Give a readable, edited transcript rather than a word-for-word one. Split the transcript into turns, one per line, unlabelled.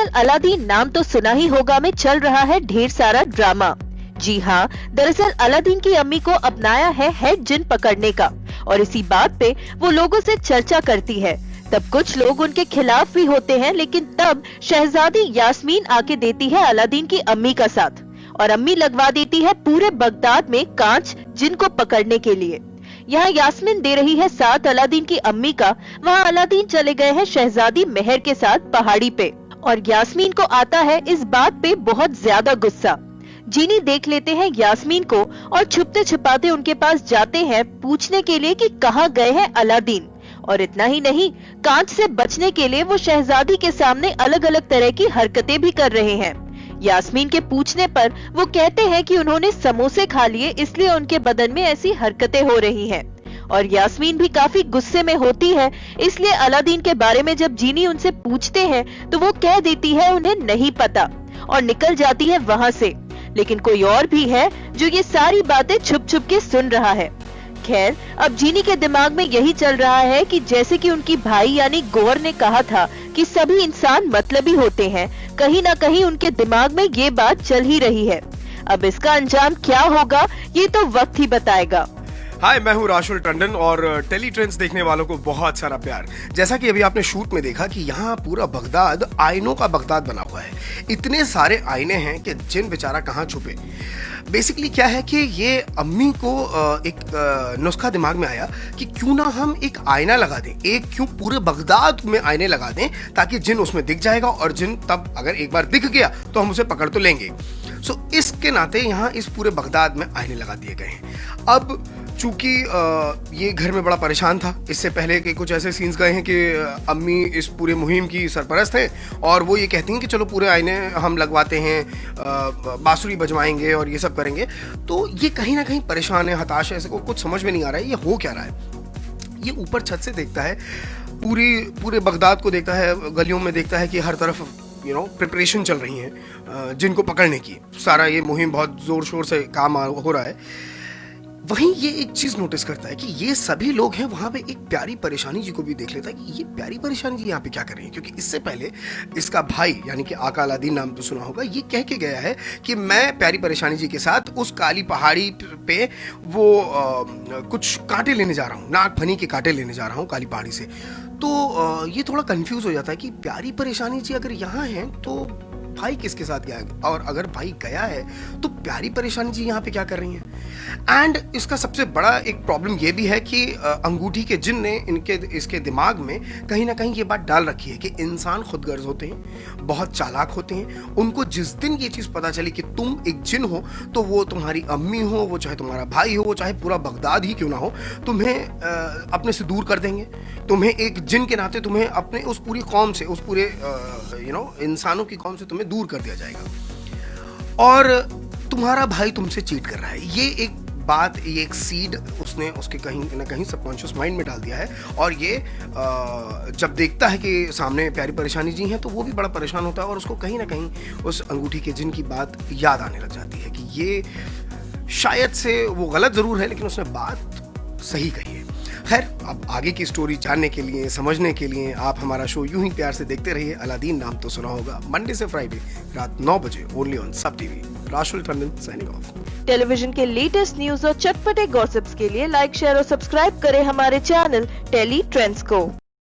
दरअसल अलादीन नाम तो सुना ही होगा में चल रहा है ढेर सारा ड्रामा। जी हाँ, दरअसल अलादीन की अम्मी को अपनाया है हेड जिन पकड़ने का और इसी बात पे वो लोगों से चर्चा करती है। तब कुछ लोग उनके खिलाफ भी होते हैं, लेकिन तब शहजादी यास्मीन आके देती है अलादीन की अम्मी का साथ और अम्मी लगवा देती है पूरे बगदाद में कांच जिन को पकड़ने के लिए। यहाँ यास्मीन दे रही है साथ अलादीन की अम्मी का। वहाँ अलादीन चले गए हैं शहजादी मेहर के साथ पहाड़ी पे और यास्मीन को आता है इस बात पे बहुत ज्यादा गुस्सा। जीनी देख लेते हैं यास्मीन को और छुपते छिपाते उनके पास जाते हैं पूछने के लिए कि कहाँ गए हैं अलादीन। और इतना ही नहीं, कांच से बचने के लिए वो शहजादी के सामने अलग अलग तरह की हरकतें भी कर रहे हैं। यास्मीन के पूछने पर वो कहते हैं कि उन्होंने समोसे खा लिए इसलिए उनके बदन में ऐसी हरकतें हो रही हैं। और यास्मीन भी काफी गुस्से में होती है, इसलिए अलादीन के बारे में जब जीनी उनसे पूछते हैं तो वो कह देती है उन्हें नहीं पता और निकल जाती है वहाँ से। लेकिन कोई और भी है जो ये सारी बातें छुप छुप के सुन रहा है। खैर, अब जीनी के दिमाग में यही चल रहा है कि जैसे कि उनकी भाई यानी गौर ने कहा था कि सभी इंसान मतलबी होते हैं, कहीं ना कहीं उनके दिमाग में ये बात चल ही रही है। अब इसका अंजाम क्या होगा ये तो वक्त ही बताएगा।
हाय, मैं हूँ राशुल टंडन और टेली ट्रेंड्स देखने वालों को बहुत सारा प्यार। जैसा कि अभी आपने शूट में देखा कि यहाँ पूरा बगदाद आईनों का बगदाद बना हुआ है। इतने सारे आईने हैं कि जिन बेचारा कहाँ छुपे। बेसिकली क्या है कि ये अम्मी को एक नुस्खा दिमाग में आया कि क्यों ना हम एक आईना लगा दें, एक क्यों पूरे बगदाद में आईने लगा दें ताकि जिन उसमें दिख जाएगा और जिन तब अगर एक बार दिख गया तो हम उसे पकड़ तो लेंगे। सो इसके नाते यहाँ इस पूरे बगदाद में आईने लगा दिए गए हैं। अब चूंकि ये घर में बड़ा परेशान था, इससे पहले के कुछ ऐसे सीन्स गए हैं कि अम्मी इस पूरे मुहिम की सरपरस्त हैं और वो ये कहती हैं कि चलो पूरे आईने हम लगवाते हैं, बांसुरी बजवाएंगे और ये सब करेंगे। तो ये कहीं ना कहीं परेशान है, हताश है, इसको कुछ समझ में नहीं आ रहा है ये हो क्या रहा है। ये ऊपर छत से देखता है, पूरे बगदाद को देखता है, गलियों में देखता है कि हर तरफ प्रिपरेशन चल रही है जिनको पकड़ने की। सारा ये मुहिम बहुत जोर शोर से काम हो रहा है। वहीं ये एक चीज नोटिस करता है कि ये सभी लोग हैं वहां पे। एक प्यारी परेशानी जी को भी देख लेता है कि ये प्यारी परेशानी जी यहाँ पे क्या कर रही है, क्योंकि इससे पहले इसका भाई यानी कि आका अलादीन नाम तो सुना होगा, ये कह के गया है कि मैं प्यारी परेशानी जी के साथ उस काली पहाड़ी पे वो कुछ कांटे लेने जा रहा हूँ, नाग फनी के कांटे लेने जा रहा हूँ काली पहाड़ी से। तो ये थोड़ा कंफ्यूज हो जाता है कि प्यारी परेशानी जी अगर यहाँ हैं तो भाई किसके साथ गया है, और अगर भाई गया है तो प्यारी परेशानी जी यहाँ पे क्या कर रही हैं। एंड इसका सबसे बड़ा एक प्रॉब्लम ये भी है कि अंगूठी के जिन ने इसके दिमाग में कहीं ना कहीं ये बात डाल रखी है कि इंसान खुदगर्ज होते हैं, बहुत चालाक होते हैं। उनको जिस दिन ये चीज़ पता चली कि तुम एक जिन हो तो वो तुम्हारी अम्मी हो, वो चाहे तुम्हारा भाई हो, वो चाहे पूरा बगदाद ही क्यों ना हो, तुम्हें अपने से दूर कर देंगे। तुम्हें एक जिन के नाते तुम्हें अपने उस पूरी कौम से, उस पूरे इंसानों की कौम से तुम्हें दूर कर दिया जाएगा और तुम्हारा भाई तुमसे चीट कर रहा है। ये एक बात, ये एक सीड उसने उसके कहीं ना कहीं सबकॉन्शियस माइंड में डाल दिया है। और ये जब देखता है कि सामने प्यारी परेशानी जी हैं तो वो भी बड़ा परेशान होता है और उसको कहीं ना कहीं उस अंगूठी के जिन की बात याद आने लग जाती है कि ये शायद से वो गलत जरूर है लेकिन उसने बात सही कही है। खैर, अब आगे की स्टोरी जानने के लिए, समझने के लिए आप हमारा शो यूं ही प्यार से देखते रहिए। अलादीन नाम तो सुना होगा, मंडे से फ्राइडे रात 9 बजे only on SAB TV. Rashul Tandon signing off.
Television के लेटेस्ट न्यूज और चटपटे गॉसिप्स के लिए लाइक, शेयर और सब्सक्राइब करें हमारे चैनल टेली ट्रेंड्स को।